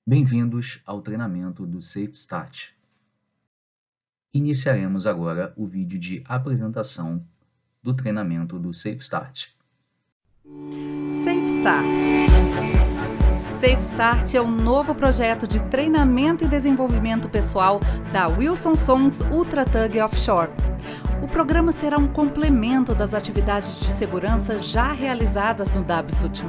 Bem-vindos ao treinamento do Safe Start. Iniciaremos agora o vídeo de apresentação do treinamento do Safe Start. Safe Start. Safe Start é um novo projeto de treinamento e desenvolvimento pessoal da Wilson Sons Ultra Tug Offshore. O programa será um complemento das atividades de segurança já realizadas no WSUT+,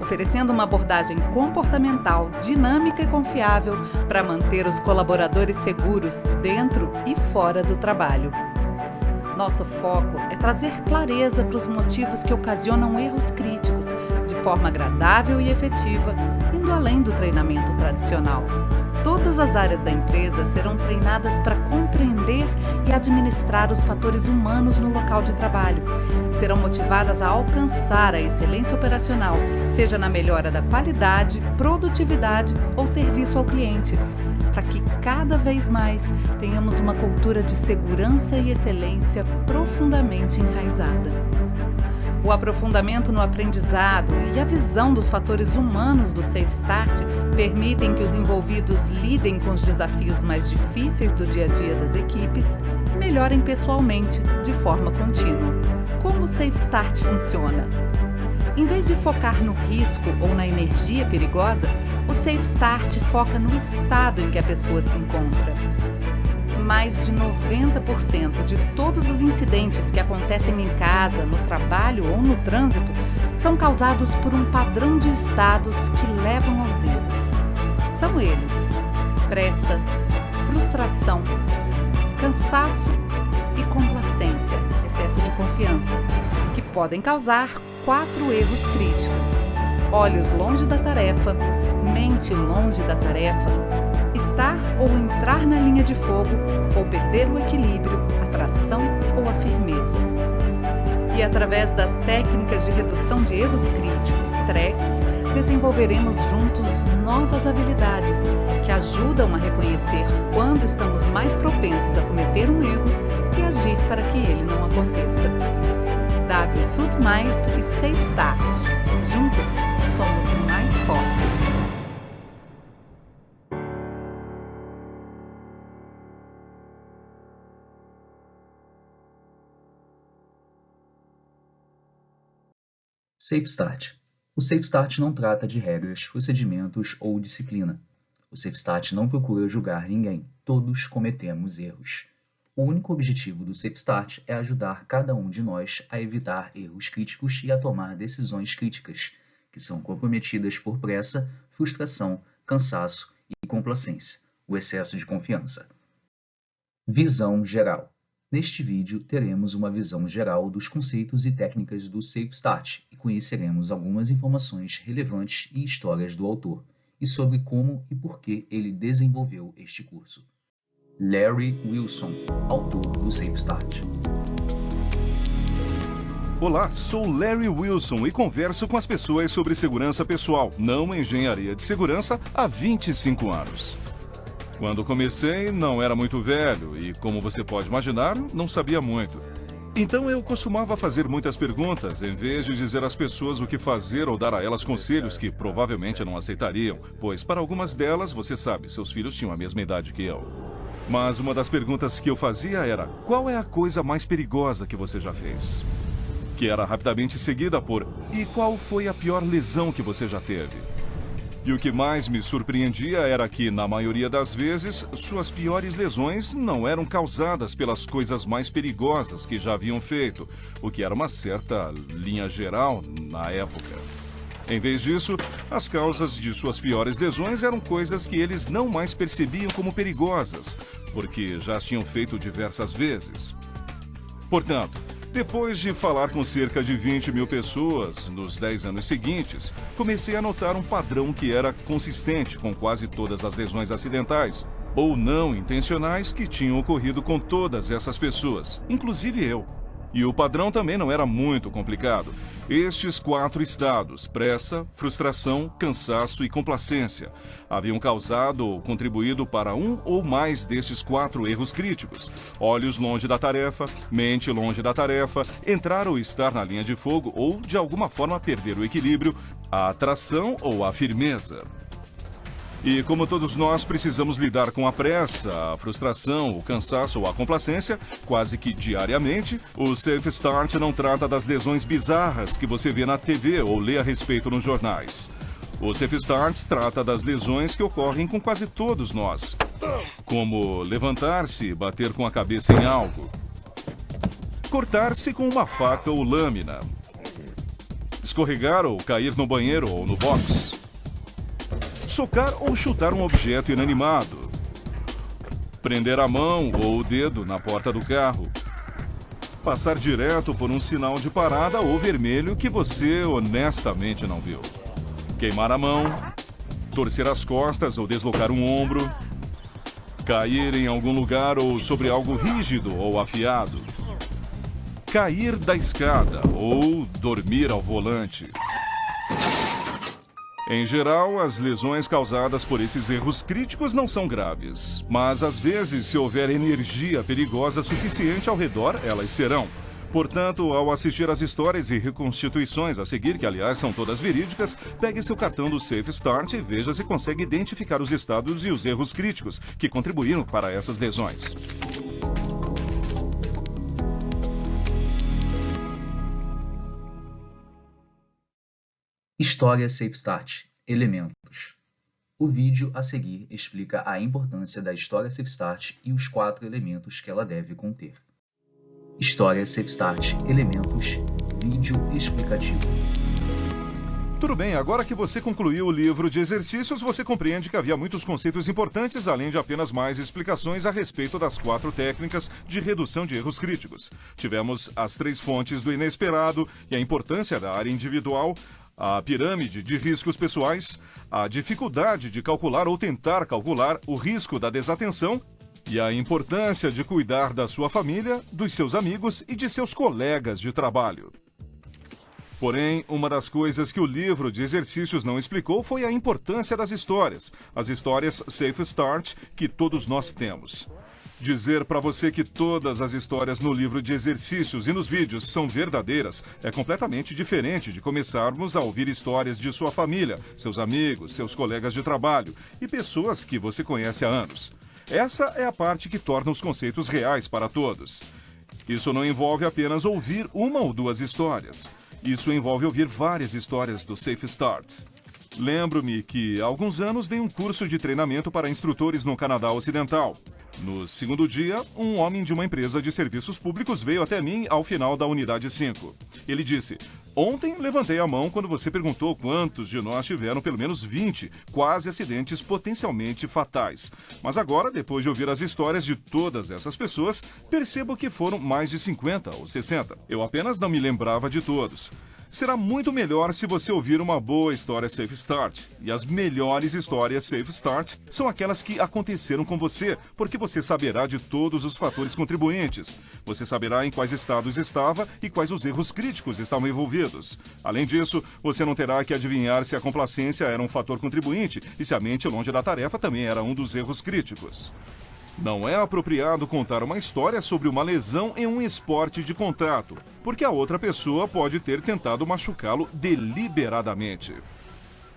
oferecendo uma abordagem comportamental, dinâmica e confiável para manter os colaboradores seguros dentro e fora do trabalho. Nosso foco é trazer clareza para os motivos que ocasionam erros críticos, de forma agradável e efetiva, indo além do treinamento tradicional. Todas as áreas da empresa serão treinadas para compreender e administrar os fatores humanos no local de trabalho. Serão motivadas a alcançar a excelência operacional, seja na melhora da qualidade, produtividade ou serviço ao cliente, para que cada vez mais tenhamos uma cultura de segurança e excelência profundamente enraizada. O aprofundamento no aprendizado e a visão dos fatores humanos do Safe Start permitem que os envolvidos lidem com os desafios mais difíceis do dia a dia das equipes e melhorem pessoalmente de forma contínua. Como o Safe Start funciona? Em vez de focar no risco ou na energia perigosa, o Safe Start foca no estado em que a pessoa se encontra. Mais de 90% de todos os incidentes que acontecem em casa, no trabalho ou no trânsito são causados por um padrão de estados que levam aos erros. São eles: pressa, frustração, cansaço e complacência, excesso de confiança, que podem causar 4 erros críticos: olhos longe da tarefa, mente longe da tarefa, estar ou entrar na linha de fogo, ou perder o equilíbrio, a tração ou a firmeza. E através das técnicas de redução de erros críticos, TRECs, desenvolveremos juntos novas habilidades que ajudam a reconhecer quando estamos mais propensos a cometer um erro e agir para que ele não aconteça. WSUT+, e Safe Start. Juntos, somos mais fortes. Safe Start. O Safe Start não trata de regras, procedimentos ou disciplina. O Safe Start não procura julgar ninguém. Todos cometemos erros. O único objetivo do Safe Start é ajudar cada um de nós a evitar erros críticos e a tomar decisões críticas, que são comprometidas por pressa, frustração, cansaço e complacência, o excesso de confiança. Visão geral. Neste vídeo, teremos uma visão geral dos conceitos e técnicas do Safe Start e conheceremos algumas informações relevantes e histórias do autor, e sobre como e por que ele desenvolveu este curso. Larry Wilson, autor do Safe Start. Olá, sou Larry Wilson e converso com as pessoas sobre segurança pessoal, não engenharia de segurança, há 25 anos. Quando comecei, não era muito velho e, como você pode imaginar, não sabia muito. Então eu costumava fazer muitas perguntas, em vez de dizer às pessoas o que fazer ou dar a elas conselhos que provavelmente não aceitariam, pois para algumas delas, você sabe, seus filhos tinham a mesma idade que eu. Mas uma das perguntas que eu fazia era: qual é a coisa mais perigosa que você já fez? Que era rapidamente seguida por: e qual foi a pior lesão que você já teve? E o que mais me surpreendia era que, na maioria das vezes, suas piores lesões não eram causadas pelas coisas mais perigosas que já haviam feito, o que era uma certa linha geral na época. Em vez disso, as causas de suas piores lesões eram coisas que eles não mais percebiam como perigosas, porque já as tinham feito diversas vezes. Portanto, depois de falar com cerca de 20 mil pessoas nos 10 anos seguintes, comecei a notar um padrão que era consistente com quase todas as lesões acidentais ou não intencionais que tinham ocorrido com todas essas pessoas, inclusive eu. E o padrão também não era muito complicado. Estes 4 estados, pressa, frustração, cansaço e complacência, haviam causado ou contribuído para um ou mais destes 4 erros críticos: olhos longe da tarefa, mente longe da tarefa, entrar ou estar na linha de fogo ou, de alguma forma, perder o equilíbrio, a atração ou a firmeza. E como todos nós precisamos lidar com a pressa, a frustração, o cansaço ou a complacência, quase que diariamente, o Safe Start não trata das lesões bizarras que você vê na TV ou lê a respeito nos jornais. O Safe Start trata das lesões que ocorrem com quase todos nós, como levantar-se e bater com a cabeça em algo, cortar-se com uma faca ou lâmina, escorregar ou cair no banheiro ou no box, socar ou chutar um objeto inanimado, prender a mão ou o dedo na porta do carro, passar direto por um sinal de parada ou vermelho que você honestamente não viu, queimar a mão, torcer as costas ou deslocar um ombro, cair em algum lugar ou sobre algo rígido ou afiado, cair da escada ou dormir ao volante. Em geral, as lesões causadas por esses erros críticos não são graves, mas às vezes, se houver energia perigosa suficiente ao redor, elas serão. Portanto, ao assistir às histórias e reconstituições a seguir, que aliás são todas verídicas, pegue seu cartão do Safe Start e veja se consegue identificar os estados e os erros críticos que contribuíram para essas lesões. História Safe Start. Elementos. O vídeo a seguir explica a importância da história Safe Start e os 4 elementos que ela deve conter. História Safe Start. Elementos. Vídeo explicativo. Tudo bem, agora que você concluiu o livro de exercícios, você compreende que havia muitos conceitos importantes, além de apenas mais explicações a respeito das 4 técnicas de redução de erros críticos. Tivemos as 3 fontes do inesperado e a importância da área individual, a pirâmide de riscos pessoais, a dificuldade de calcular ou tentar calcular o risco da desatenção e a importância de cuidar da sua família, dos seus amigos e de seus colegas de trabalho. Porém, uma das coisas que o livro de exercícios não explicou foi a importância das histórias, as histórias Safe Start que todos nós temos. Dizer para você que todas as histórias no livro de exercícios e nos vídeos são verdadeiras é completamente diferente de começarmos a ouvir histórias de sua família, seus amigos, seus colegas de trabalho e pessoas que você conhece há anos. Essa é a parte que torna os conceitos reais para todos. Isso não envolve apenas ouvir uma ou 2 histórias. Isso envolve ouvir várias histórias do Safe Start. Lembro-me que há alguns anos dei um curso de treinamento para instrutores no Canadá Ocidental. No segundo dia, um homem de uma empresa de serviços públicos veio até mim ao final da unidade 5. Ele disse: "Ontem levantei a mão quando você perguntou quantos de nós tiveram pelo menos 20 quase acidentes potencialmente fatais. Mas agora, depois de ouvir as histórias de todas essas pessoas, percebo que foram mais de 50 ou 60. Eu apenas não me lembrava de todos. Será muito melhor se você ouvir uma boa história Safe Start. E as melhores histórias Safe Start são aquelas que aconteceram com você, porque você saberá de todos os fatores contribuintes. Você saberá em quais estados estava e quais os erros críticos estavam envolvidos. Além disso, você não terá que adivinhar se a complacência era um fator contribuinte e se a mente longe da tarefa também era um dos erros críticos. Não é apropriado contar uma história sobre uma lesão em um esporte de contato, porque a outra pessoa pode ter tentado machucá-lo deliberadamente.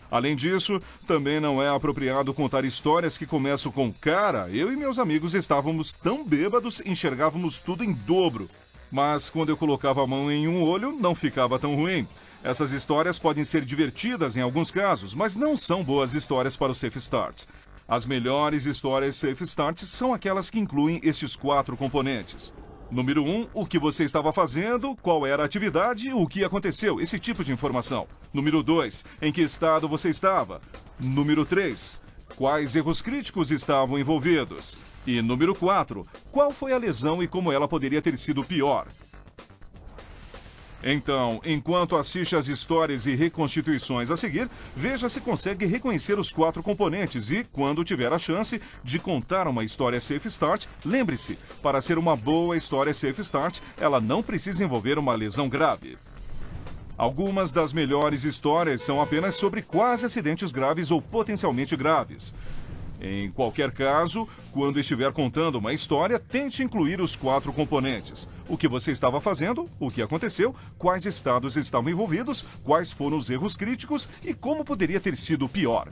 Além disso, também não é apropriado contar histórias que começam com "Cara, eu e meus amigos estávamos tão bêbados, enxergávamos tudo em dobro. Mas quando eu colocava a mão em um olho, não ficava tão ruim." Essas histórias podem ser divertidas em alguns casos, mas não são boas histórias para o Safe Start. As melhores histórias Safe Start são aquelas que incluem estes 4 componentes. Número 1, o que você estava fazendo, qual era a atividade, o que aconteceu, esse tipo de informação. Número 2, em que estado você estava. Número 3, quais erros críticos estavam envolvidos. E número 4, qual foi a lesão e como ela poderia ter sido pior. Então, enquanto assiste às histórias e reconstituições a seguir, veja se consegue reconhecer os 4 componentes e, quando tiver a chance de contar uma história Safe Start, lembre-se, para ser uma boa história Safe Start, ela não precisa envolver uma lesão grave. Algumas das melhores histórias são apenas sobre quase acidentes graves ou potencialmente graves. Em qualquer caso, quando estiver contando uma história, tente incluir os 4 componentes. O que você estava fazendo, o que aconteceu, quais estados estavam envolvidos, quais foram os erros críticos e como poderia ter sido pior.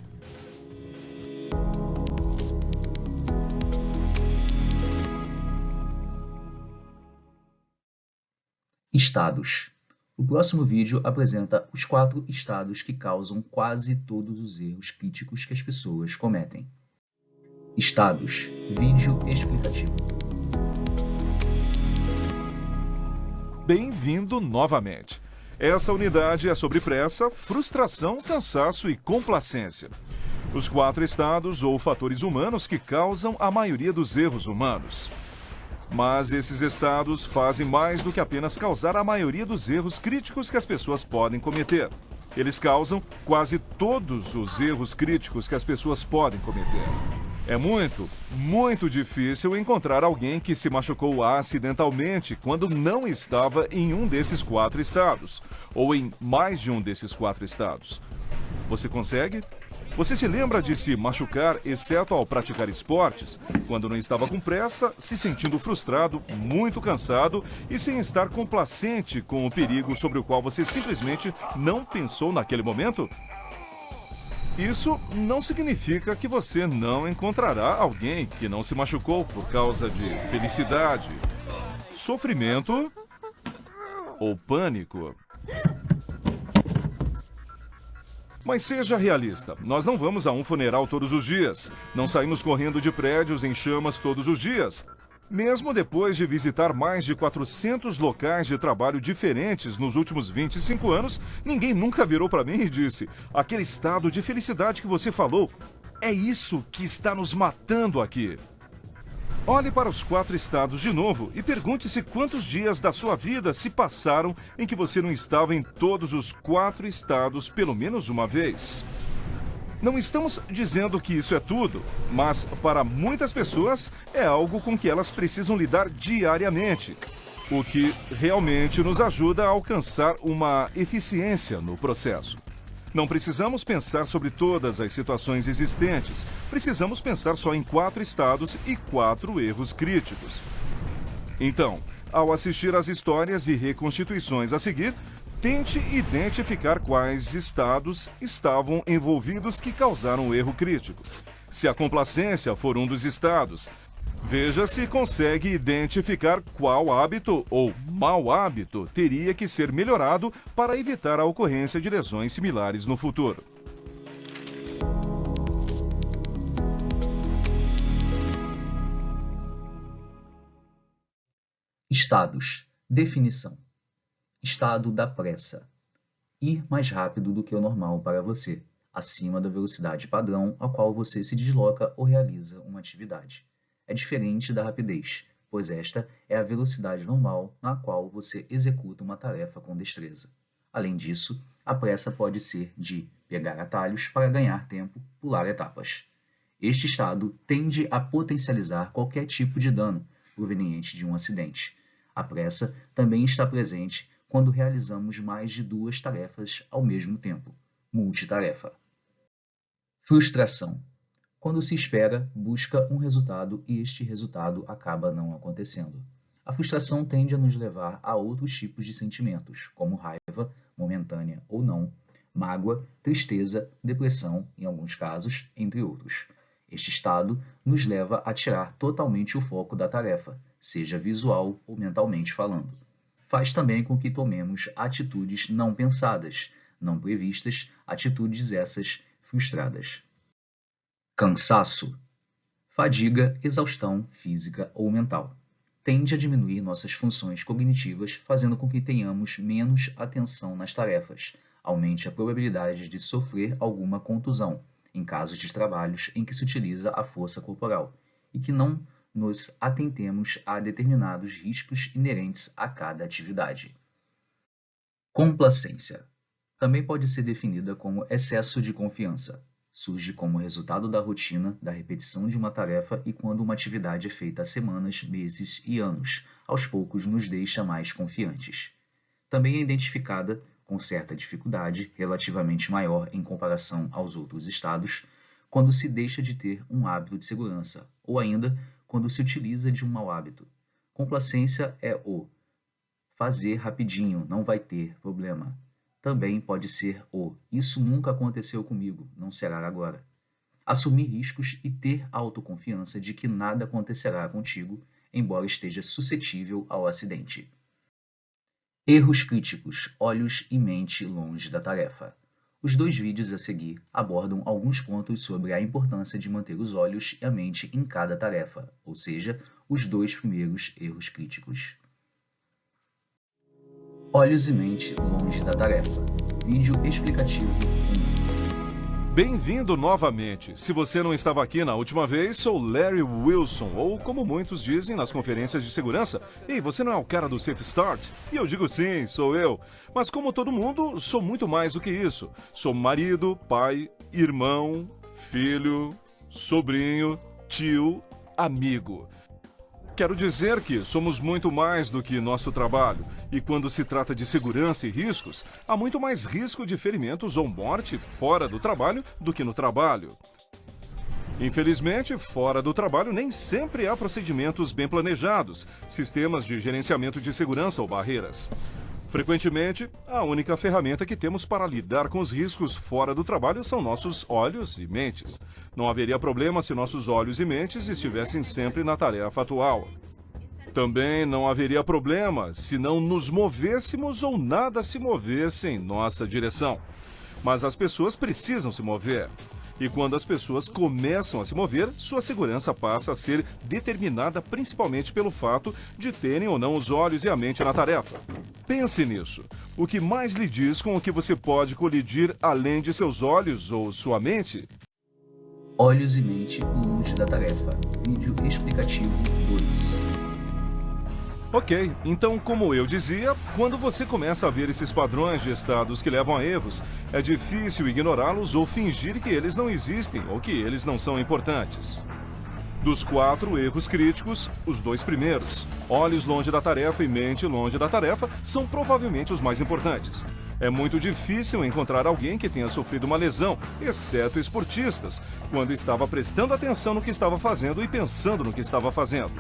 Estados. O próximo vídeo apresenta os 4 estados que causam quase todos os erros críticos que as pessoas cometem. Estados. Vídeo explicativo. Bem-vindo novamente. Essa unidade é sobre pressa, frustração, cansaço e complacência. Os 4 estados ou fatores humanos que causam a maioria dos erros humanos. Mas esses estados fazem mais do que apenas causar a maioria dos erros críticos que as pessoas podem cometer. Eles causam quase todos os erros críticos que as pessoas podem cometer. É muito difícil encontrar alguém que se machucou acidentalmente quando não estava em um desses 4 estados, ou em mais de um desses 4 estados. Você consegue? Você se lembra de se machucar, exceto ao praticar esportes, quando não estava com pressa, se sentindo frustrado, muito cansado e sem estar complacente com o perigo sobre o qual você simplesmente não pensou naquele momento? Isso não significa que você não encontrará alguém que não se machucou por causa de felicidade, sofrimento ou pânico. Mas seja realista, nós não vamos a um funeral todos os dias, não saímos correndo de prédios em chamas todos os dias. Mesmo depois de visitar mais de 400 locais de trabalho diferentes nos últimos 25 anos, ninguém nunca virou para mim e disse: aquele estado de felicidade que você falou, é isso que está nos matando aqui. Olhe para os 4 estados de novo e pergunte-se quantos dias da sua vida se passaram em que você não estava em todos os 4 estados pelo menos uma vez. Não estamos dizendo que isso é tudo, mas para muitas pessoas é algo com que elas precisam lidar diariamente, o que realmente nos ajuda a alcançar uma eficiência no processo. Não precisamos pensar sobre todas as situações existentes. Precisamos pensar só em 4 estados e 4 erros críticos. Então, ao assistir às histórias e reconstituições a seguir, tente identificar quais estados estavam envolvidos que causaram o erro crítico. Se a complacência for um dos estados, veja se consegue identificar qual hábito ou mau hábito teria que ser melhorado para evitar a ocorrência de lesões similares no futuro. Estados. Definição. Estado da pressa. Ir mais rápido do que o normal para você, acima da velocidade padrão a qual você se desloca ou realiza uma atividade. É diferente da rapidez, pois esta é a velocidade normal na qual você executa uma tarefa com destreza. Além disso, a pressa pode ser de pegar atalhos para ganhar tempo, pular etapas. Este estado tende a potencializar qualquer tipo de dano proveniente de um acidente. A pressa também está presente quando realizamos mais de 2 tarefas ao mesmo tempo, multitarefa. Frustração. Quando se espera, busca um resultado e este resultado acaba não acontecendo. A frustração tende a nos levar a outros tipos de sentimentos, como raiva, momentânea ou não, mágoa, tristeza, depressão, em alguns casos, entre outros. Este estado nos leva a tirar totalmente o foco da tarefa, seja visual ou mentalmente falando. Faz também com que tomemos atitudes não pensadas, não previstas, atitudes essas frustradas. Cansaço. Fadiga, exaustão física ou mental. Tende a diminuir nossas funções cognitivas, fazendo com que tenhamos menos atenção nas tarefas. Aumente a probabilidade de sofrer alguma contusão, em casos de trabalhos em que se utiliza a força corporal, e que não nos atentemos a determinados riscos inerentes a cada atividade. Complacência. Também pode ser definida como excesso de confiança. Surge como resultado da rotina, da repetição de uma tarefa e quando uma atividade é feita há semanas, meses e anos, aos poucos nos deixa mais confiantes. Também é identificada, com certa dificuldade, relativamente maior em comparação aos outros estados, quando se deixa de ter um hábito de segurança, ou ainda quando se utiliza de um mau hábito. Complacência é o fazer rapidinho, não vai ter problema. Também pode ser o isso nunca aconteceu comigo, não será agora. Assumir riscos e ter autoconfiança de que nada acontecerá contigo, embora esteja suscetível ao acidente. Erros críticos, olhos e mente longe da tarefa. Os 2 vídeos a seguir abordam alguns pontos sobre a importância de manter os olhos e a mente em cada tarefa, ou seja, os 2 primeiros erros críticos. Olhos e mente longe da tarefa. Vídeo explicativo 1. Bem-vindo novamente. Se você não estava aqui na última vez, sou Larry Wilson, ou como muitos dizem nas conferências de segurança, ei, você não é o cara do Safe Start? E eu digo sim, sou eu. Mas como todo mundo, sou muito mais do que isso. Sou marido, pai, irmão, filho, sobrinho, tio, amigo. Quero dizer que somos muito mais do que nosso trabalho, e quando se trata de segurança e riscos, há muito mais risco de ferimentos ou morte fora do trabalho do que no trabalho. Infelizmente, fora do trabalho nem sempre há procedimentos bem planejados, sistemas de gerenciamento de segurança ou barreiras. Frequentemente, a única ferramenta que temos para lidar com os riscos fora do trabalho são nossos olhos e mentes. Não haveria problema se nossos olhos e mentes estivessem sempre na tarefa atual. Também não haveria problema se não nos movêssemos ou nada se movesse em nossa direção. Mas as pessoas precisam se mover. E quando as pessoas começam a se mover, sua segurança passa a ser determinada principalmente pelo fato de terem ou não os olhos e a mente na tarefa. Pense nisso. O que mais lhe diz com o que você pode colidir além de seus olhos ou sua mente? Olhos e mente longe da tarefa. Vídeo explicativo 2. Ok, então como eu dizia, quando você começa a ver esses padrões de estados que levam a erros, é difícil ignorá-los ou fingir que eles não existem ou que eles não são importantes. Dos 4 erros críticos, os 2 primeiros, olhos longe da tarefa e mente longe da tarefa, são provavelmente os mais importantes. É muito difícil encontrar alguém que tenha sofrido uma lesão, exceto esportistas, quando estava prestando atenção no que estava fazendo e pensando no que estava fazendo.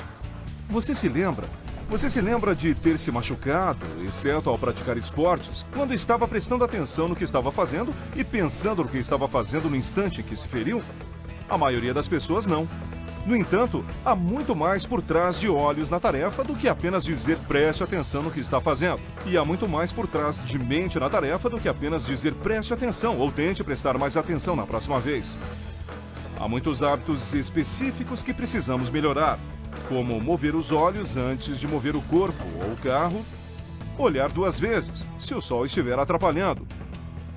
Você se lembra? Você se lembra de ter se machucado, exceto ao praticar esportes, quando estava prestando atenção no que estava fazendo e pensando no que estava fazendo no instante em que se feriu? A maioria das pessoas não. No entanto, há muito mais por trás de olhos na tarefa do que apenas dizer preste atenção no que está fazendo. E há muito mais por trás de mente na tarefa do que apenas dizer preste atenção ou tente prestar mais atenção na próxima vez. Há muitos hábitos específicos que precisamos melhorar, como mover os olhos antes de mover o corpo ou o carro, olhar 2 vezes, se o sol estiver atrapalhando,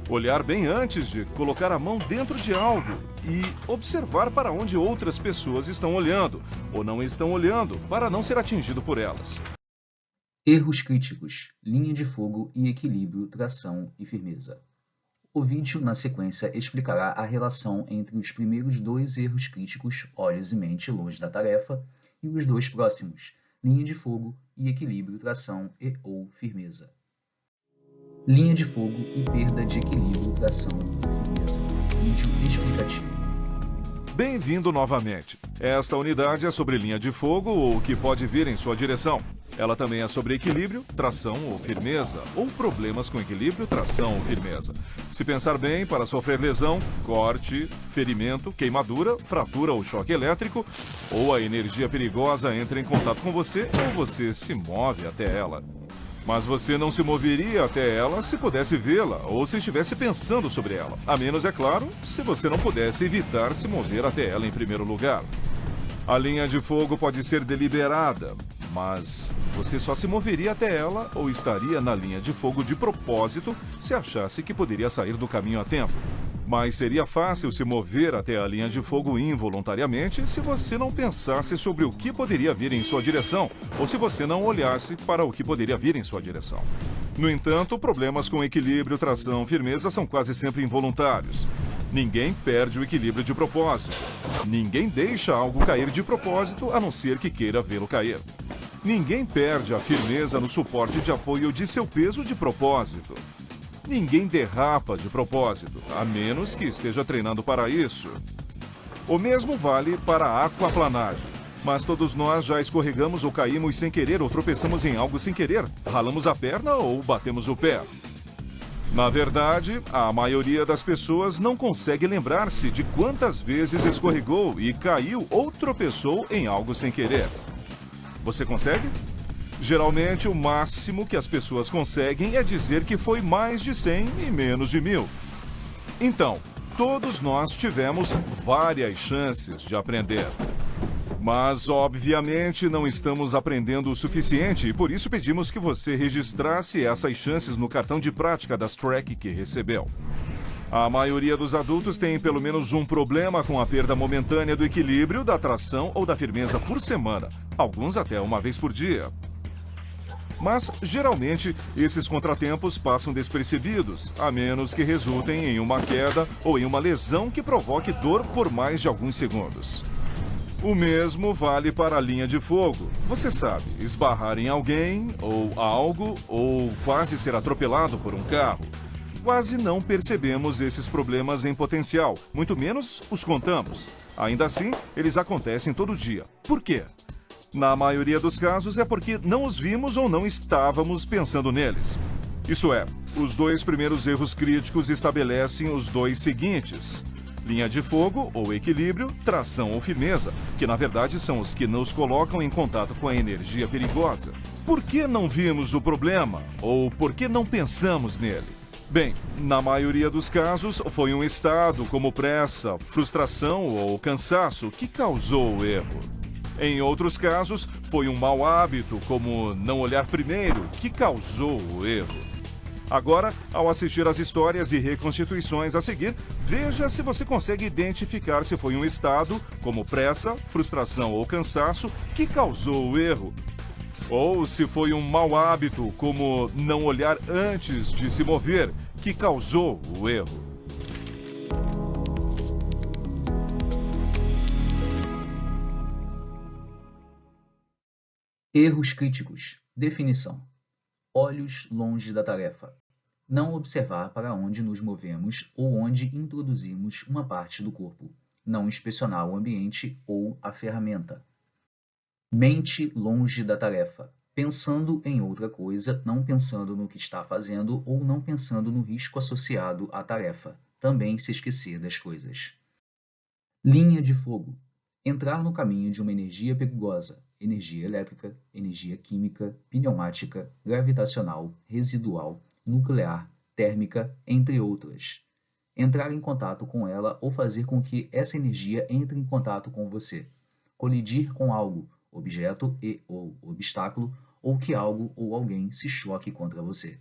olhar bem antes de colocar a mão dentro de algo e observar para onde outras pessoas estão olhando ou não estão olhando para não ser atingido por elas. Erros críticos, linha de fogo e equilíbrio, tração e firmeza. O vídeo, na sequência, explicará a relação entre os primeiros 2 erros críticos, olhos e mente longe da tarefa, e os 2 próximos, linha de fogo e equilíbrio, tração e ou firmeza. Linha de fogo e perda de equilíbrio, tração e firmeza. Vídeo explicativo. Bem-vindo novamente. Esta unidade é sobre linha de fogo ou o que pode vir em sua direção. Ela também é sobre equilíbrio, tração ou firmeza, ou problemas com equilíbrio, tração ou firmeza. Se pensar bem, para sofrer lesão, corte, ferimento, queimadura, fratura ou choque elétrico, ou a energia perigosa entra em contato com você ou você se move até ela. Mas você não se moveria até ela se pudesse vê-la ou se estivesse pensando sobre ela. A menos, é claro, se você não pudesse evitar se mover até ela em primeiro lugar. A linha de fogo pode ser deliberada, mas você só se moveria até ela ou estaria na linha de fogo de propósito se achasse que poderia sair do caminho a tempo. Mas seria fácil se mover até a linha de fogo involuntariamente se você não pensasse sobre o que poderia vir em sua direção ou se você não olhasse para o que poderia vir em sua direção. No entanto, problemas com equilíbrio, tração, firmeza são quase sempre involuntários. Ninguém perde o equilíbrio de propósito. Ninguém deixa algo cair de propósito a não ser que queira vê-lo cair. Ninguém perde a firmeza no suporte de apoio de seu peso de propósito. Ninguém derrapa de propósito, a menos que esteja treinando para isso. O mesmo vale para a aquaplanagem. Mas todos nós já escorregamos ou caímos sem querer ou tropeçamos em algo sem querer, ralamos a perna ou batemos o pé. Na verdade, a maioria das pessoas não consegue lembrar-se de quantas vezes escorregou e caiu ou tropeçou em algo sem querer. Você consegue? Geralmente, o máximo que as pessoas conseguem é dizer que foi mais de 100 e menos de 1000. Então, todos nós tivemos várias chances de aprender. Mas, obviamente, não estamos aprendendo o suficiente e por isso pedimos que você registrasse essas chances no cartão de prática das Track que recebeu. A maioria dos adultos tem pelo menos um problema com a perda momentânea do equilíbrio, da tração ou da firmeza por semana, alguns até uma vez por dia. Mas, geralmente, esses contratempos passam despercebidos, a menos que resultem em uma queda ou em uma lesão que provoque dor por mais de alguns segundos. O mesmo vale para a linha de fogo. Você sabe, esbarrar em alguém ou algo ou quase ser atropelado por um carro. Quase não percebemos esses problemas em potencial, muito menos os contamos. Ainda assim, eles acontecem todo dia. Por quê? Na maioria dos casos é porque não os vimos ou não estávamos pensando neles. Isso é, os 2 primeiros erros críticos estabelecem os 2 seguintes: linha de fogo ou equilíbrio, tração ou firmeza, que na verdade são os que nos colocam em contato com a energia perigosa. Por que não vimos o problema? Ou por que não pensamos nele? Bem, na maioria dos casos, foi um estado como pressa, frustração ou cansaço que causou o erro. Em outros casos, foi um mau hábito, como não olhar primeiro, que causou o erro. Agora, ao assistir às histórias e reconstituições a seguir, veja se você consegue identificar se foi um estado, como pressa, frustração ou cansaço, que causou o erro. Ou se foi um mau hábito, como não olhar antes de se mover, que causou o erro. Erros críticos. Definição. Olhos longe da tarefa. Não observar para onde nos movemos ou onde introduzimos uma parte do corpo. Não inspecionar o ambiente ou a ferramenta. Mente longe da tarefa. Pensando em outra coisa, não pensando no que está fazendo ou não pensando no risco associado à tarefa. Também se esquecer das coisas. Linha de fogo. Entrar no caminho de uma energia perigosa. Energia elétrica, energia química, pneumática, gravitacional, residual, nuclear, térmica, entre outras. Entrar em contato com ela ou fazer com que essa energia entre em contato com você. Colidir com algo, objeto e ou obstáculo, ou que algo ou alguém se choque contra você.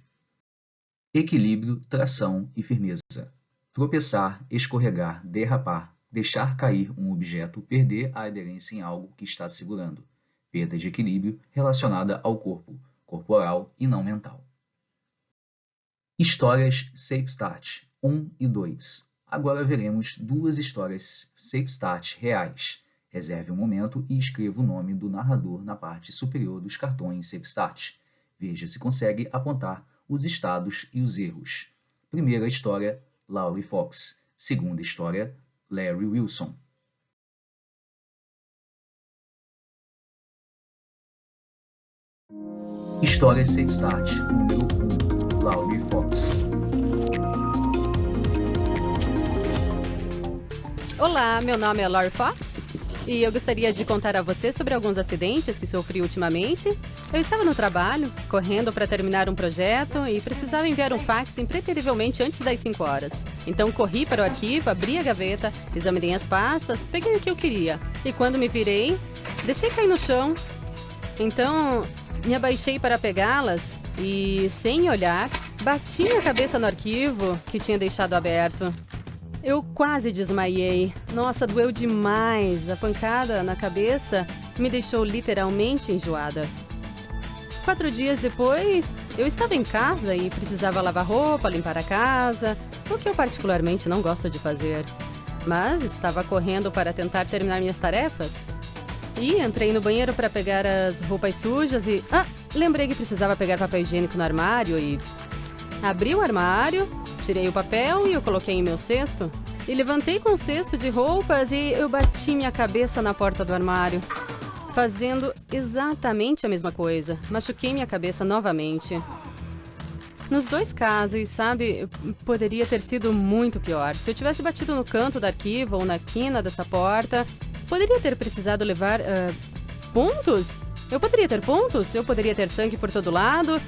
Equilíbrio, tração e firmeza. Tropeçar, escorregar, derrapar, deixar cair um objeto, perder a aderência em algo que está segurando. Perda de equilíbrio relacionada ao corpo, corporal e não mental. Histórias Safe Start 1 e 2. Agora veremos 2 histórias Safe Start reais. Reserve um momento e escreva o nome do narrador na parte superior dos cartões Safe Start. Veja se consegue apontar os estados e os erros. Primeira história, Laurie Fox. Segunda história, Larry Wilson. História Safe Start, número 1, Laurie Fox. Olá, meu nome é Laurie Fox e eu gostaria de contar a você sobre alguns acidentes que sofri ultimamente. Eu estava no trabalho, correndo para terminar um projeto e precisava enviar um fax impreterivelmente antes das 5 horas. Então corri para o arquivo, abri a gaveta, examinei as pastas, peguei o que eu queria. E quando me virei, deixei cair no chão. Então me abaixei para pegá-las e, sem olhar, bati a cabeça no arquivo que tinha deixado aberto. Eu quase desmaiei. Nossa, doeu demais. A pancada na cabeça me deixou literalmente enjoada. 4 dias depois, eu estava em casa e precisava lavar roupa, limpar a casa, o que eu particularmente não gosto de fazer. Mas estava correndo para tentar terminar minhas tarefas. E entrei no banheiro para pegar as roupas sujas e... lembrei que precisava pegar papel higiênico no armário e... Abri o armário, tirei o papel e eu coloquei em meu cesto. E levantei com o cesto de roupas e eu bati minha cabeça na porta do armário. Fazendo exatamente a mesma coisa. Machuquei minha cabeça novamente. Nos 2 casos, sabe, poderia ter sido muito pior. Se eu tivesse batido no canto do arquivo ou na quina dessa porta, poderia ter precisado levar pontos Eu poderia ter pontos, eu poderia ter sangue por todo lado,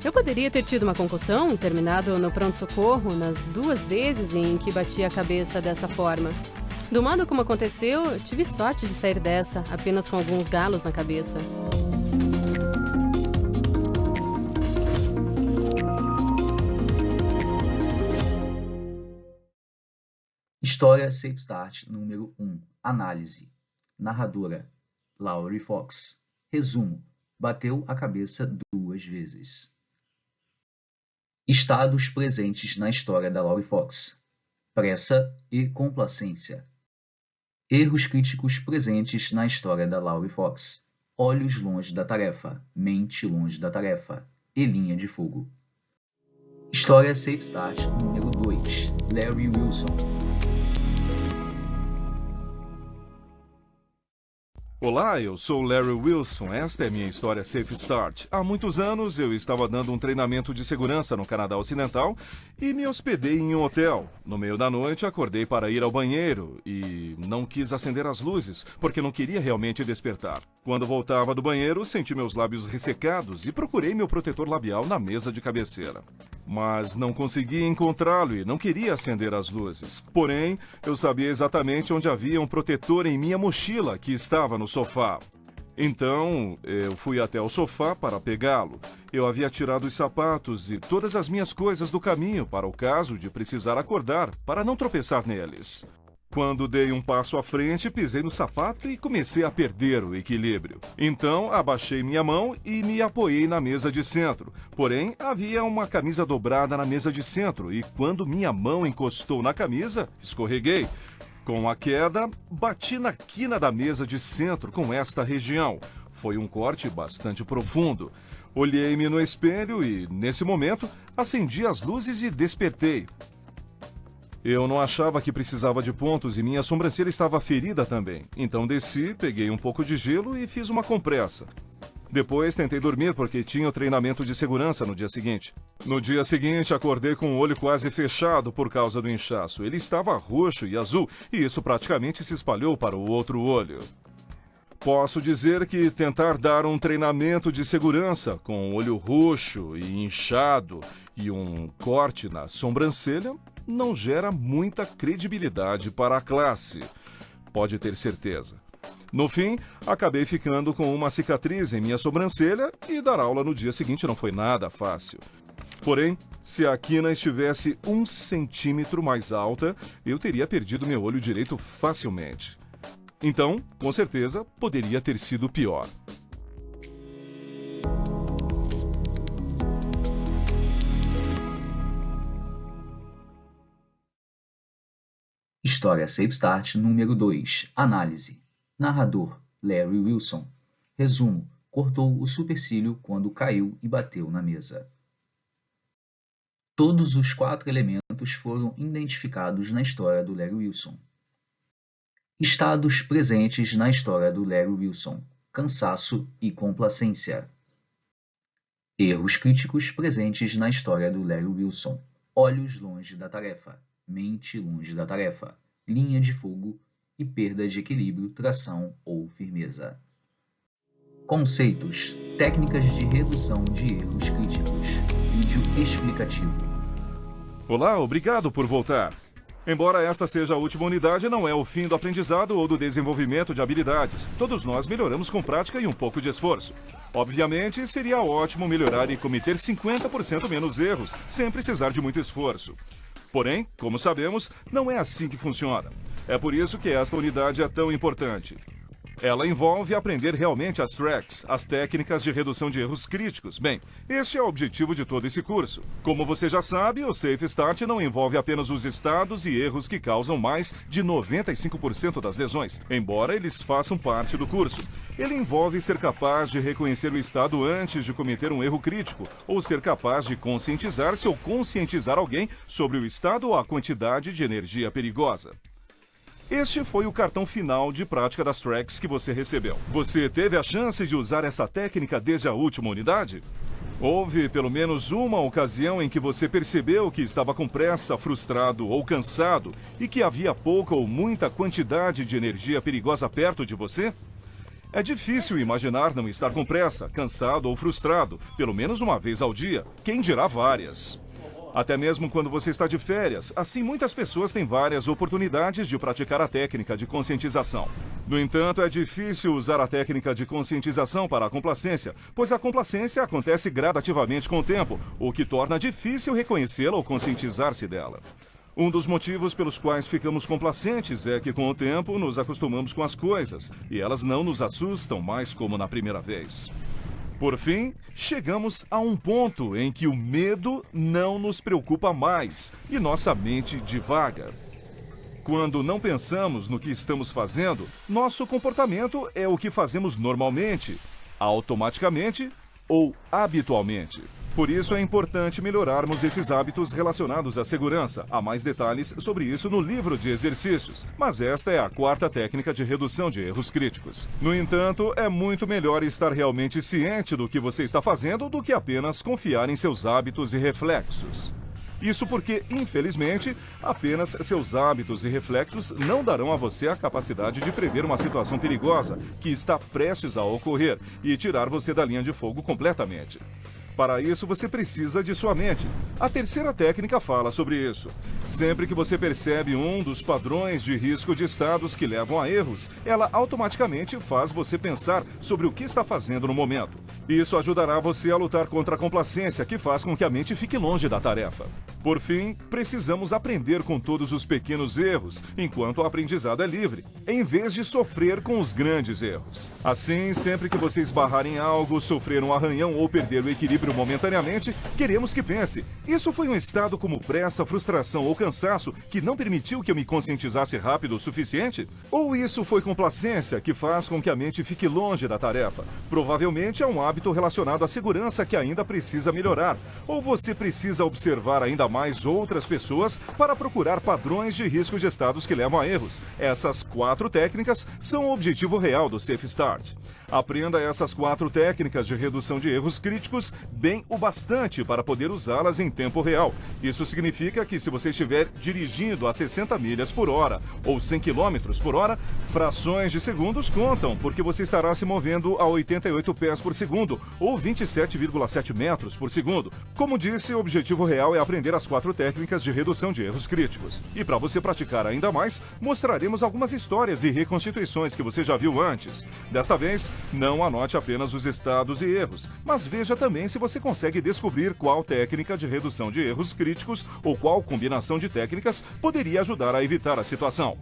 eu poderia ter tido uma concussão e terminado no pronto-socorro nas 2 vezes em que bati a cabeça dessa forma. Do modo como aconteceu, tive sorte de sair dessa, apenas com alguns galos na cabeça. História Safe Start número 1. Análise. Narradora: Laurie Fox. Resumo: bateu a cabeça 2 vezes. Estados presentes na história da Laurie Fox: pressa e complacência. Erros críticos presentes na história da Laurie Fox: olhos longe da tarefa, mente longe da tarefa e linha de fogo. História Safe Start número 2. Larry Wilson. Olá, eu sou Larry Wilson. Esta é minha história Safe Start. Há muitos anos eu estava dando um treinamento de segurança no Canadá Ocidental e me hospedei em um hotel. No meio da noite acordei para ir ao banheiro e não quis acender as luzes porque não queria realmente despertar. Quando voltava do banheiro, senti meus lábios ressecados e procurei meu protetor labial na mesa de cabeceira. Mas não consegui encontrá-lo e não queria acender as luzes. Porém, eu sabia exatamente onde havia um protetor em minha mochila que estava no sofá. Então, eu fui até o sofá para pegá-lo. Eu havia tirado os sapatos e todas as minhas coisas do caminho para o caso de precisar acordar, para não tropeçar neles. Quando dei um passo à frente, pisei no sapato e comecei a perder o equilíbrio. Então, abaixei minha mão e me apoiei na mesa de centro. Porém, havia uma camisa dobrada na mesa de centro e quando minha mão encostou na camisa, escorreguei. Com a queda, bati na quina da mesa de centro com esta região. Foi um corte bastante profundo. Olhei-me no espelho e, nesse momento, acendi as luzes e despertei. Eu não achava que precisava de pontos e minha sobrancelha estava ferida também. Então desci, peguei um pouco de gelo e fiz uma compressa. Depois tentei dormir porque tinha o treinamento de segurança no dia seguinte. No dia seguinte, acordei com o olho quase fechado por causa do inchaço. Ele estava roxo e azul e isso praticamente se espalhou para o outro olho. Posso dizer que tentar dar um treinamento de segurança com o olho roxo e inchado e um corte na sobrancelha não gera muita credibilidade para a classe. Pode ter certeza. No fim, acabei ficando com uma cicatriz em minha sobrancelha e dar aula no dia seguinte não foi nada fácil. Porém, se a quina estivesse 1 centímetro mais alta, eu teria perdido meu olho direito facilmente. Então, com certeza, poderia ter sido pior. História Safe Start número 2. Análise. Narrador: Larry Wilson. Resumo: cortou o supercílio quando caiu e bateu na mesa. Todos os 4 elementos foram identificados na história do Larry Wilson. Estados presentes na história do Larry Wilson: cansaço e complacência. Erros críticos presentes na história do Larry Wilson: olhos longe da tarefa, mente longe da tarefa, linha de fogo e perda de equilíbrio, tração ou firmeza. Conceitos: técnicas de redução de erros críticos. Vídeo explicativo. Olá, obrigado por voltar. Embora esta seja a última unidade, não é o fim do aprendizado ou do desenvolvimento de habilidades. Todos nós melhoramos com prática e um pouco de esforço. Obviamente, seria ótimo melhorar e cometer 50% menos erros, sem precisar de muito esforço. Porém, como sabemos, não é assim que funciona. É por isso que esta unidade é tão importante. Ela envolve aprender realmente as tracks, as técnicas de redução de erros críticos. Bem, este é o objetivo de todo esse curso. Como você já sabe, o Safe Start não envolve apenas os estados e erros que causam mais de 95% das lesões, embora eles façam parte do curso. Ele envolve ser capaz de reconhecer o estado antes de cometer um erro crítico, ou ser capaz de conscientizar-se ou conscientizar alguém sobre o estado ou a quantidade de energia perigosa. Este foi o cartão final de prática das tracks que você recebeu. Você teve a chance de usar essa técnica desde a última unidade? Houve pelo menos uma ocasião em que você percebeu que estava com pressa, frustrado ou cansado e que havia pouca ou muita quantidade de energia perigosa perto de você? É difícil imaginar não estar com pressa, cansado ou frustrado, pelo menos uma vez ao dia, quem dirá várias. Até mesmo quando você está de férias, assim muitas pessoas têm várias oportunidades de praticar a técnica de conscientização. No entanto, é difícil usar a técnica de conscientização para a complacência, pois a complacência acontece gradativamente com o tempo, o que torna difícil reconhecê-la ou conscientizar-se dela. Um dos motivos pelos quais ficamos complacentes é que, com o tempo, nos acostumamos com as coisas e elas não nos assustam mais como na primeira vez. Por fim, chegamos a um ponto em que o medo não nos preocupa mais e nossa mente divaga. Quando não pensamos no que estamos fazendo, nosso comportamento é o que fazemos normalmente, automaticamente ou habitualmente. Por isso é importante melhorarmos esses hábitos relacionados à segurança. Há mais detalhes sobre isso no livro de exercícios, mas esta é a quarta técnica de redução de erros críticos. No entanto, é muito melhor estar realmente ciente do que você está fazendo do que apenas confiar em seus hábitos e reflexos. Isso porque, infelizmente, apenas seus hábitos e reflexos não darão a você a capacidade de prever uma situação perigosa que está prestes a ocorrer e tirar você da linha de fogo completamente. Para isso, você precisa de sua mente. A terceira técnica fala sobre isso. Sempre que você percebe um dos padrões de risco de estados que levam a erros, ela automaticamente faz você pensar sobre o que está fazendo no momento. Isso ajudará você a lutar contra a complacência, que faz com que a mente fique longe da tarefa. Por fim, precisamos aprender com todos os pequenos erros, enquanto o aprendizado é livre, em vez de sofrer com os grandes erros. Assim, sempre que você esbarrar em algo, sofrer um arranhão ou perder o equilíbrio momentaneamente, queremos que pense: isso foi um estado como pressa, frustração ou cansaço que não permitiu que eu me conscientizasse rápido o suficiente? Ou isso foi complacência que faz com que a mente fique longe da tarefa? Provavelmente é um hábito relacionado à segurança que ainda precisa melhorar. Ou você precisa observar ainda mais outras pessoas para procurar padrões de risco de estados que levam a erros. Essas 4 técnicas são o objetivo real do Safe Start. Aprenda essas 4 técnicas de redução de erros críticos bem o bastante para poder usá-las em tempo real. Isso significa que se você estiver dirigindo a 60 milhas por hora ou 100 km por hora, frações de segundos contam, porque você estará se movendo a 88 pés por segundo ou 27,7 metros por segundo. Como disse, o objetivo real é aprender as 4 técnicas de redução de erros críticos. E para você praticar ainda mais, mostraremos algumas histórias e reconstituições que você já viu antes. Desta vez, não anote apenas os estados e erros, mas veja também se você consegue descobrir qual técnica de redução de erros críticos ou qual combinação de técnicas poderia ajudar a evitar a situação.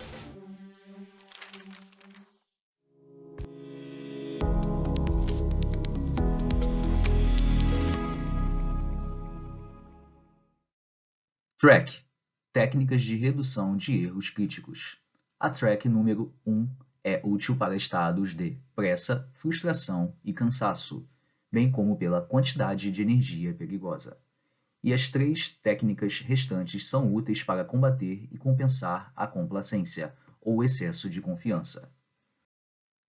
Track – técnicas de redução de erros críticos. A track número 1 é útil para estados de pressa, frustração e cansaço, bem como pela quantidade de energia perigosa. E as 3 técnicas restantes são úteis para combater e compensar a complacência ou excesso de confiança.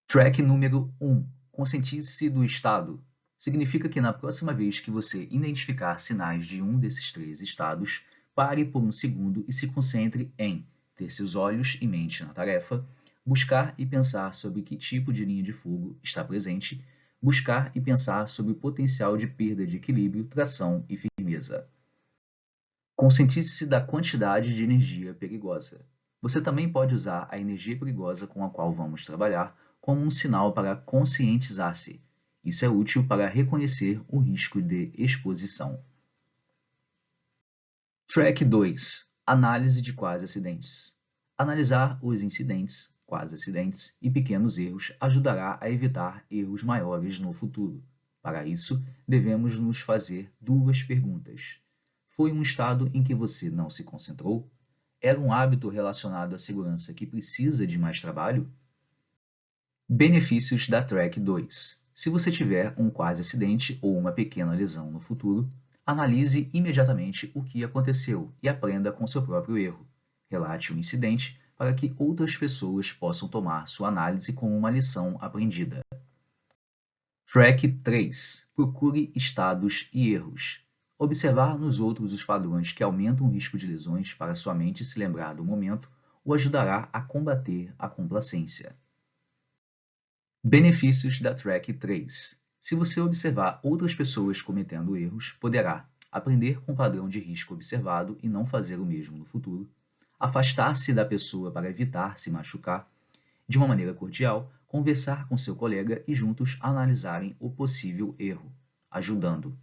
Track número 1. Conscientize-se do estado. Significa que na próxima vez que você identificar sinais de um desses 3 estados, pare por um segundo e se concentre em ter seus olhos e mente na tarefa, buscar e pensar sobre que tipo de linha de fogo está presente, buscar e pensar sobre o potencial de perda de equilíbrio, tração e firmeza. Conscientize-se da quantidade de energia perigosa. Você também pode usar a energia perigosa com a qual vamos trabalhar como um sinal para conscientizar-se. Isso é útil para reconhecer o risco de exposição. Track 2. Análise de quase acidentes. Analisar os incidentes, quase acidentes e pequenos erros ajudará a evitar erros maiores no futuro. Para isso, devemos nos fazer 2 perguntas. Foi um estado em que você não se concentrou? Era um hábito relacionado à segurança que precisa de mais trabalho? Benefícios da Track 2. Se você tiver um quase acidente ou uma pequena lesão no futuro, analise imediatamente o que aconteceu e aprenda com seu próprio erro. Relate o incidente para que outras pessoas possam tomar sua análise como uma lição aprendida. Track 3. Procure estados e erros. Observar nos outros os padrões que aumentam o risco de lesões para sua mente se lembrar do momento o ajudará a combater a complacência. Benefícios da Track 3. Se você observar outras pessoas cometendo erros, poderá aprender com o padrão de risco observado e não fazer o mesmo no futuro, afastar-se da pessoa para evitar se machucar, de uma maneira cordial, conversar com seu colega e juntos analisarem o possível erro, ajudando.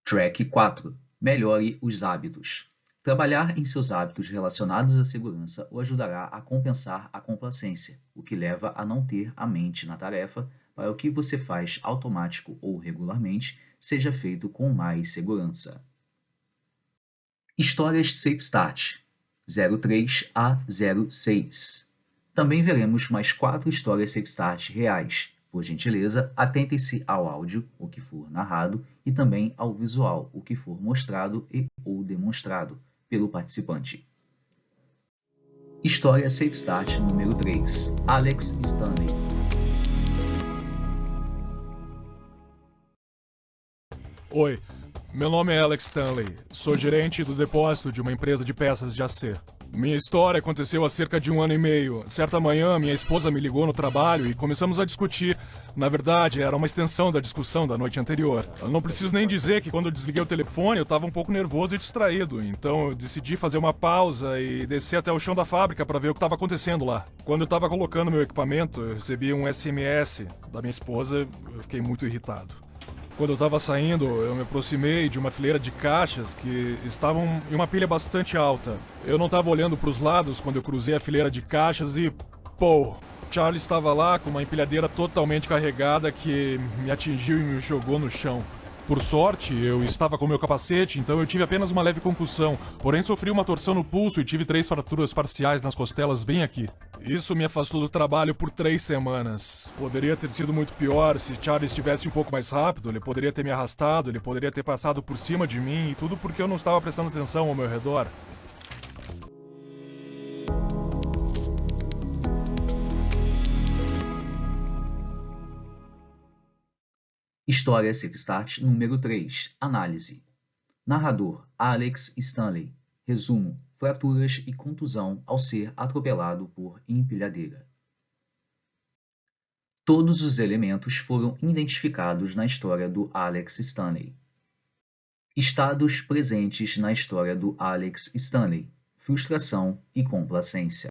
Track 4. Melhore os hábitos. Trabalhar em seus hábitos relacionados à segurança o ajudará a compensar a complacência, o que leva a não ter a mente na tarefa para o que você faz automático ou regularmente seja feito com mais segurança. Histórias Safe Start 03 a 06. Também veremos mais 4 histórias Safe Start reais. Por gentileza, atentem-se ao áudio, o que for narrado, e também ao visual, o que for mostrado e ou demonstrado pelo participante. História Safe Start número 3. Alex Stanley. Oi, meu nome é Alex Stanley. Sou gerente do depósito de uma empresa de peças de AC. Minha história aconteceu há cerca de 1 ano e meio. Certa manhã, minha esposa me ligou no trabalho e começamos a discutir. Na verdade, era uma extensão da discussão da noite anterior. Eu não preciso nem dizer que quando eu desliguei o telefone, eu estava um pouco nervoso e distraído. Então eu decidi fazer uma pausa e descer até o chão da fábrica para ver o que estava acontecendo lá. Quando eu estava colocando meu equipamento, eu recebi um SMS da minha esposa. Eu fiquei muito irritado. Quando eu estava saindo, eu me aproximei de uma fileira de caixas que estavam em uma pilha bastante alta. Eu não estava olhando para os lados quando eu cruzei a fileira de caixas e... pô! Charlie estava lá com uma empilhadeira totalmente carregada que me atingiu e me jogou no chão. Por sorte, eu estava com meu capacete, então eu tive apenas uma leve concussão, porém sofri uma torção no pulso e tive 3 fraturas parciais nas costelas bem aqui. Isso me afastou do trabalho por 3 semanas. Poderia ter sido muito pior se Charlie estivesse um pouco mais rápido, ele poderia ter me arrastado, ele poderia ter passado por cima de mim e tudo porque eu não estava prestando atenção ao meu redor. História Safe Start número 3. Análise. Narrador: Alex Stanley. Resumo: fraturas e contusão ao ser atropelado por empilhadeira. Todos os elementos foram identificados na história do Alex Stanley. Estados presentes na história do Alex Stanley: frustração e complacência.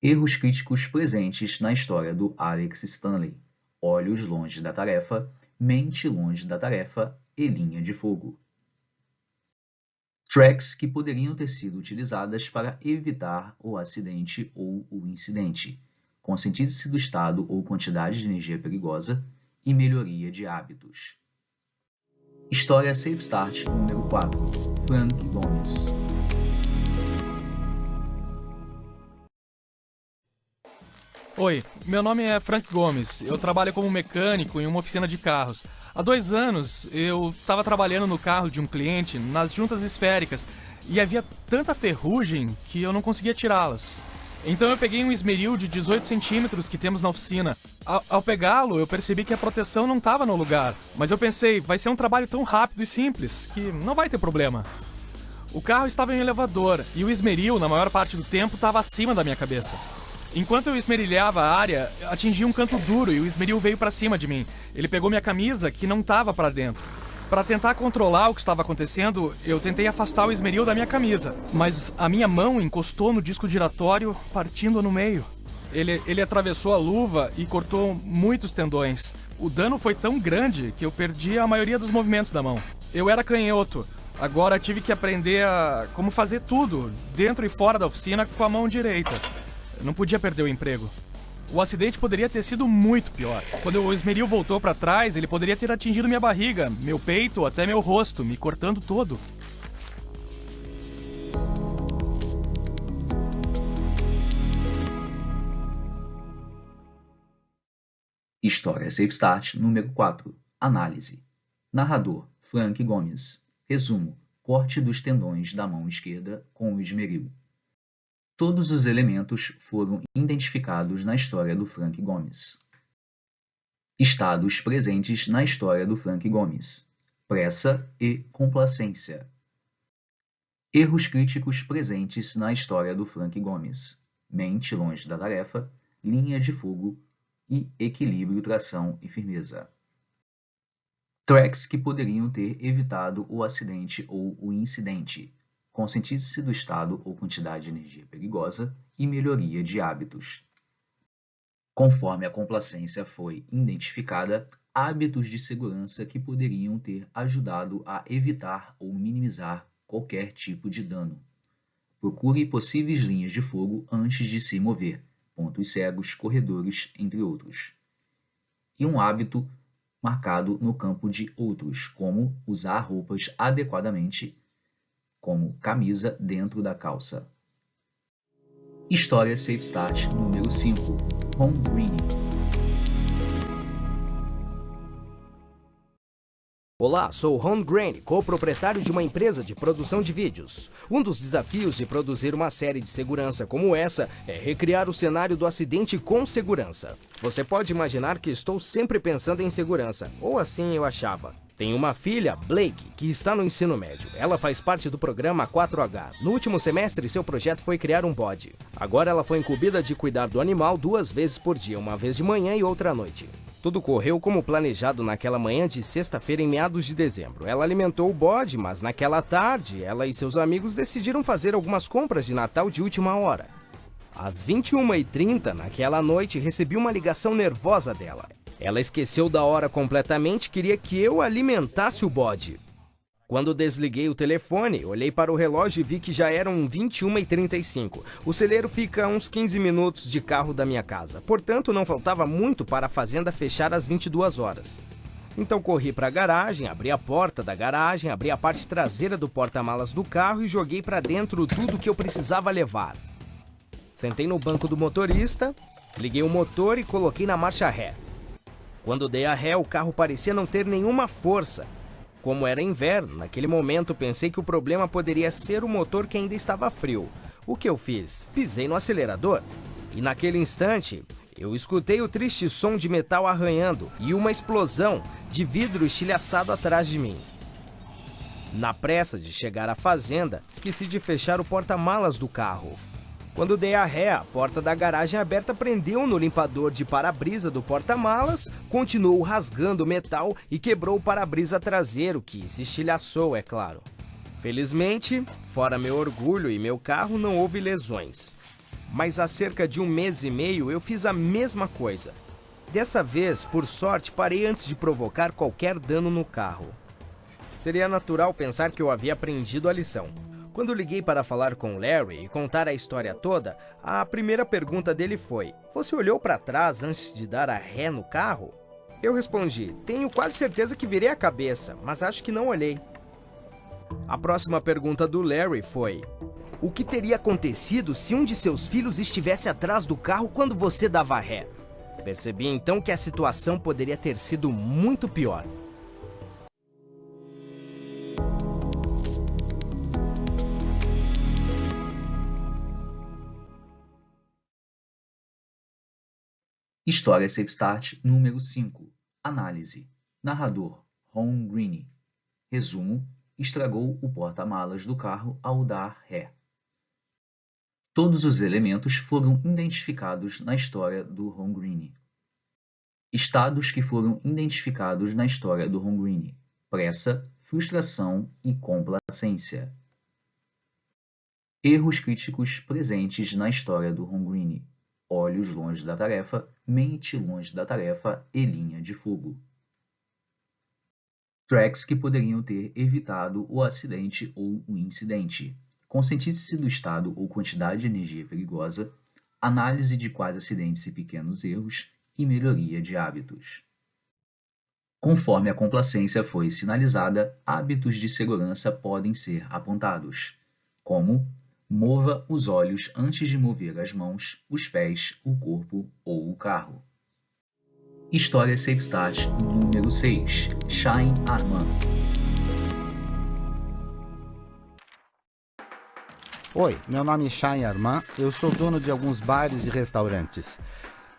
Erros críticos presentes na história do Alex Stanley: olhos longe da tarefa, mente longe da tarefa e linha de fogo. Tracks que poderiam ter sido utilizadas para evitar o acidente ou o incidente, conscientize-se do estado ou quantidade de energia perigosa e melhoria de hábitos. História Safe Start número 4. Frank Gomes. Oi, meu nome é Frank Gomes. Eu trabalho como mecânico em uma oficina de carros. Há 2 anos, eu estava trabalhando no carro de um cliente nas juntas esféricas e havia tanta ferrugem que eu não conseguia tirá-las. Então eu peguei um esmeril de 18 centímetros que temos na oficina. Ao pegá-lo, eu percebi que a proteção não estava no lugar. Mas eu pensei, vai ser um trabalho tão rápido e simples que não vai ter problema. O carro estava em elevador e o esmeril, na maior parte do tempo, estava acima da minha cabeça. Enquanto eu esmerilhava a área, atingi um canto duro e o esmeril veio para cima de mim. Ele pegou minha camisa, que não estava para dentro. Para tentar controlar o que estava acontecendo, eu tentei afastar o esmeril da minha camisa, mas a minha mão encostou no disco giratório, partindo no meio. Ele atravessou a luva e cortou muitos tendões. O dano foi tão grande que eu perdi a maioria dos movimentos da mão. Eu era canhoto. Agora tive que aprender como fazer tudo, dentro e fora da oficina, com a mão direita. Eu não podia perder o emprego. O acidente poderia ter sido muito pior. Quando o esmeril voltou para trás, ele poderia ter atingido minha barriga, meu peito, até meu rosto, me cortando todo. História Safe Start número 4. Análise. Narrador: Frank Gomes. Resumo: corte dos tendões da mão esquerda com o esmeril. Todos os elementos foram identificados na história do Frank Gomes. Estados presentes na história do Frank Gomes: pressa e complacência. Erros críticos presentes na história do Frank Gomes: mente longe da tarefa, linha de fogo, e equilíbrio, tração e firmeza. Tracks que poderiam ter evitado o acidente ou o incidente. Conscientize-se do estado ou quantidade de energia perigosa e melhoria de hábitos. Conforme a complacência foi identificada, hábitos de segurança que poderiam ter ajudado a evitar ou minimizar qualquer tipo de dano. Procure possíveis linhas de fogo antes de se mover, pontos cegos, corredores, entre outros. E um hábito marcado no campo de outros, como usar roupas adequadamente, como camisa dentro da calça. História Safe Start número 5. Home Greening. Olá, sou Ron Green, co-proprietário de uma empresa de produção de vídeos. Um dos desafios de produzir uma série de segurança como essa é recriar o cenário do acidente com segurança. Você pode imaginar que estou sempre pensando em segurança, ou assim eu achava. Tenho uma filha, Blake, que está no ensino médio. Ela faz parte do programa 4H. No último semestre, seu projeto foi criar um bode. Agora ela foi incumbida de cuidar do animal 2 vezes por dia, uma vez de manhã e outra à noite. Tudo correu como planejado naquela manhã de sexta-feira em meados de dezembro. Ela alimentou o bode, mas naquela tarde, ela e seus amigos decidiram fazer algumas compras de Natal de última hora. Às 21h30, naquela noite, recebi uma ligação nervosa dela. Ela esqueceu da hora completamente e queria que eu alimentasse o bode. Quando desliguei o telefone, olhei para o relógio e vi que já eram 21h35. O celeiro fica a uns 15 minutos de carro da minha casa. Portanto, não faltava muito para a fazenda fechar às 22 horas. Então corri para a garagem, abri a porta da garagem, abri a parte traseira do porta-malas do carro e joguei para dentro tudo que eu precisava levar. Sentei no banco do motorista, liguei o motor e coloquei na marcha ré. Quando dei a ré, o carro parecia não ter nenhuma força. Como era inverno, naquele momento pensei que o problema poderia ser o motor que ainda estava frio. O que eu fiz? Pisei no acelerador. E naquele instante, eu escutei o triste som de metal arranhando e uma explosão de vidro estilhaçado atrás de mim. Na pressa de chegar à fazenda, esqueci de fechar o porta-malas do carro. Quando dei a ré, a porta da garagem aberta prendeu no limpador de para-brisa do porta-malas, continuou rasgando o metal e quebrou o para-brisa traseiro, que se estilhaçou, é claro. Felizmente, fora meu orgulho e meu carro, não houve lesões. Mas há cerca de 1 mês e meio eu fiz a mesma coisa. Dessa vez, por sorte, parei antes de provocar qualquer dano no carro. Seria natural pensar que eu havia aprendido a lição. Quando liguei para falar com Larry e contar a história toda, a primeira pergunta dele foi: "Você olhou para trás antes de dar a ré no carro?" Eu respondi: "Tenho quase certeza que virei a cabeça, mas acho que não olhei." A próxima pergunta do Larry foi: "O que teria acontecido se um de seus filhos estivesse atrás do carro quando você dava ré?" Percebi então que a situação poderia ter sido muito pior. História Safe Start número 5. Análise. Narrador: Ron Green. Resumo: estragou o porta-malas do carro ao dar ré. Todos os elementos foram identificados na história do Ron Green. Estados que foram identificados na história do Ron Green: pressa, frustração e complacência. Erros críticos presentes na história do Ron Green: olhos longe da tarefa, mente longe da tarefa e linha de fogo. Tracks que poderiam ter evitado o acidente ou o incidente. Conscientize-se do estado ou quantidade de energia perigosa, análise de quais acidentes e pequenos erros e melhoria de hábitos. Conforme a complacência foi sinalizada, hábitos de segurança podem ser apontados, como: mova os olhos antes de mover as mãos, os pés, o corpo ou o carro. História Safe Start número 6. Shine Armand. Oi, meu nome é Shine Armand, eu sou dono de alguns bares e restaurantes.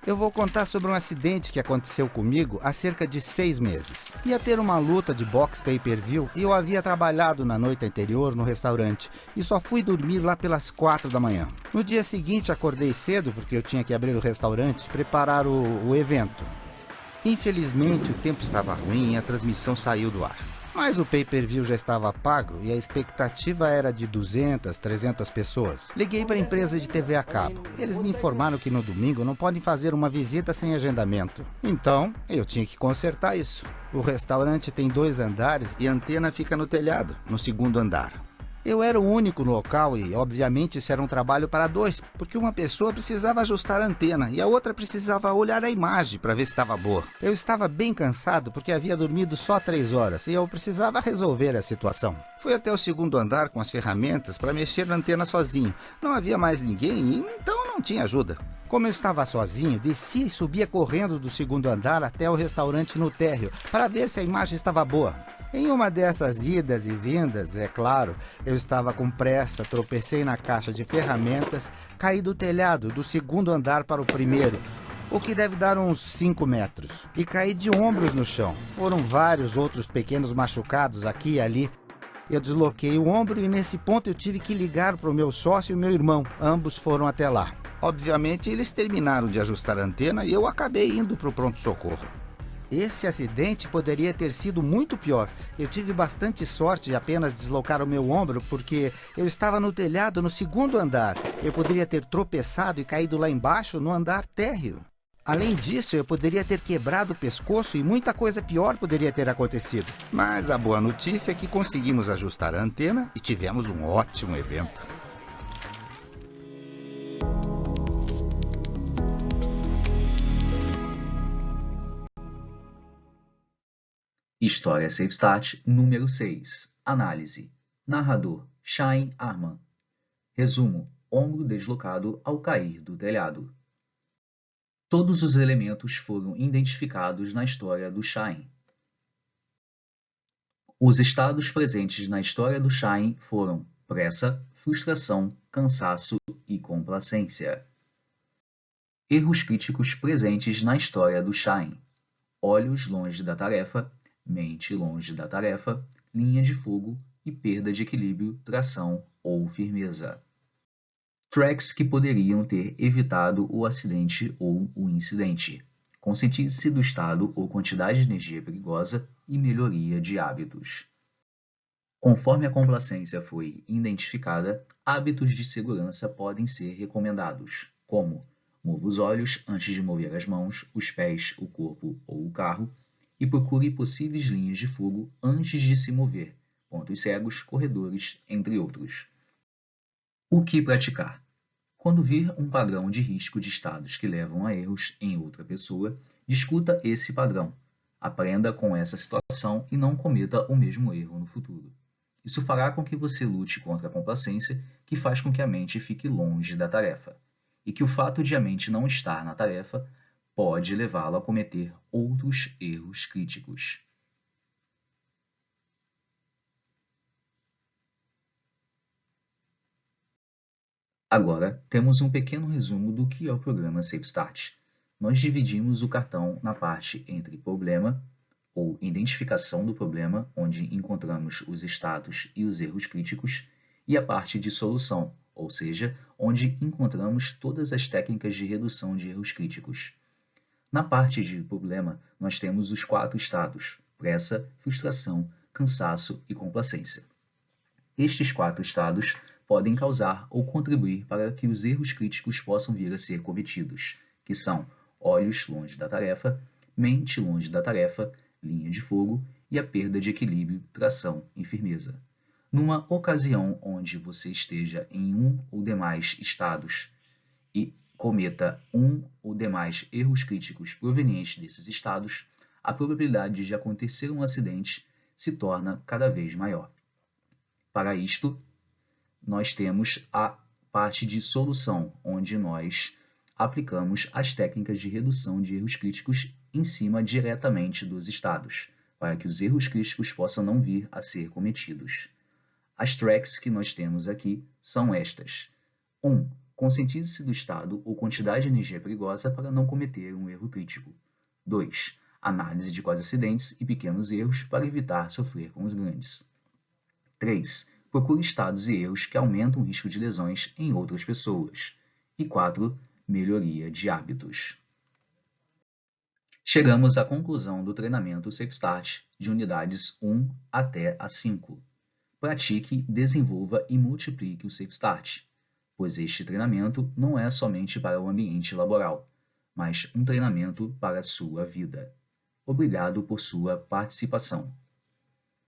Eu vou contar sobre um acidente que aconteceu comigo há cerca de 6 meses. Ia ter uma luta de boxe pay-per-view e eu havia trabalhado na noite anterior no restaurante e só fui dormir lá pelas 4 da manhã. No dia seguinte acordei cedo porque eu tinha que abrir o restaurante e preparar o evento. Infelizmente o tempo estava ruim e a transmissão saiu do ar. Mas o pay-per-view já estava pago e a expectativa era de 200, 300 pessoas. Liguei para a empresa de TV a cabo. Eles me informaram que no domingo não podem fazer uma visita sem agendamento. Então, eu tinha que consertar isso. O restaurante tem 2 andares e a antena fica no telhado, no 2º andar. Eu era o único no local e, obviamente, isso era um trabalho para 2, porque uma pessoa precisava ajustar a antena e a outra precisava olhar a imagem para ver se estava boa. Eu estava bem cansado porque havia dormido só 3 horas e eu precisava resolver a situação. Fui até o 2º andar com as ferramentas para mexer na antena sozinho. Não havia mais ninguém e então não tinha ajuda. Como eu estava sozinho, descia e subia correndo do 2º andar até o restaurante no térreo para ver se a imagem estava boa. Em uma dessas idas e vindas, é claro, eu estava com pressa, tropecei na caixa de ferramentas, caí do telhado do 2º andar para o 1º, o que deve dar uns 5 metros, e caí de ombros no chão. Foram vários outros pequenos machucados aqui e ali. Eu desloquei o ombro e nesse ponto eu tive que ligar para o meu sócio e o meu irmão. Ambos foram até lá. Obviamente eles terminaram de ajustar a antena e eu acabei indo para o pronto-socorro. Esse acidente poderia ter sido muito pior. Eu tive bastante sorte de apenas deslocar o meu ombro porque eu estava no telhado no 2º andar. Eu poderia ter tropeçado e caído lá embaixo no andar térreo. Além disso, eu poderia ter quebrado o pescoço e muita coisa pior poderia ter acontecido. Mas a boa notícia é que conseguimos ajustar a antena e tivemos um ótimo evento. História Safe Start número 6. Análise. Narrador: Shine Arman. Resumo: ombro deslocado ao cair do telhado. Todos os elementos foram identificados na história do Shine. Os estados presentes na história do Shine foram pressa, frustração, cansaço e complacência. Erros críticos presentes na história do Shine: olhos longe da tarefa, mente longe da tarefa, linha de fogo e perda de equilíbrio, tração ou firmeza. Tracks que poderiam ter evitado o acidente ou o incidente. Conscientize-se do estado ou quantidade de energia perigosa e melhoria de hábitos. Conforme a complacência foi identificada, hábitos de segurança podem ser recomendados, como mova os olhos antes de mover as mãos, os pés, o corpo ou o carro, e procure possíveis linhas de fogo antes de se mover, pontos cegos, corredores, entre outros. O que praticar? Quando vir um padrão de risco de estados que levam a erros em outra pessoa, discuta esse padrão, aprenda com essa situação e não cometa o mesmo erro no futuro. Isso fará com que você lute contra a complacência, que faz com que a mente fique longe da tarefa, e que o fato de a mente não estar na tarefa pode levá-lo a cometer outros erros críticos. Agora, temos um pequeno resumo do que é o programa Safe Start. Nós dividimos o cartão na parte entre problema, ou identificação do problema, onde encontramos os estados e os erros críticos, e a parte de solução, ou seja, onde encontramos todas as técnicas de redução de erros críticos. Na parte de problema, nós temos os 4 estados: pressa, frustração, cansaço e complacência. Estes 4 estados podem causar ou contribuir para que os erros críticos possam vir a ser cometidos, que são olhos longe da tarefa, mente longe da tarefa, linha de fogo e a perda de equilíbrio, tração e firmeza. Numa ocasião onde você esteja em um ou demais estados e cometa um ou demais erros críticos provenientes desses estados, a probabilidade de acontecer um acidente se torna cada vez maior. Para isto, nós temos a parte de solução, onde nós aplicamos as técnicas de redução de erros críticos em cima diretamente dos estados, para que os erros críticos possam não vir a ser cometidos. As tracks que nós temos aqui são estas. 1. Conscientize-se do estado ou quantidade de energia perigosa para não cometer um erro crítico. 2. Análise de quais acidentes e pequenos erros para evitar sofrer com os grandes. 3. Procure estados e erros que aumentam o risco de lesões em outras pessoas. E 4. Melhoria de hábitos. Chegamos à conclusão do treinamento Safe Start de unidades 1 até a 5. Pratique, desenvolva e multiplique o Safe Start, pois este treinamento não é somente para o ambiente laboral, mas um treinamento para a sua vida. Obrigado por sua participação.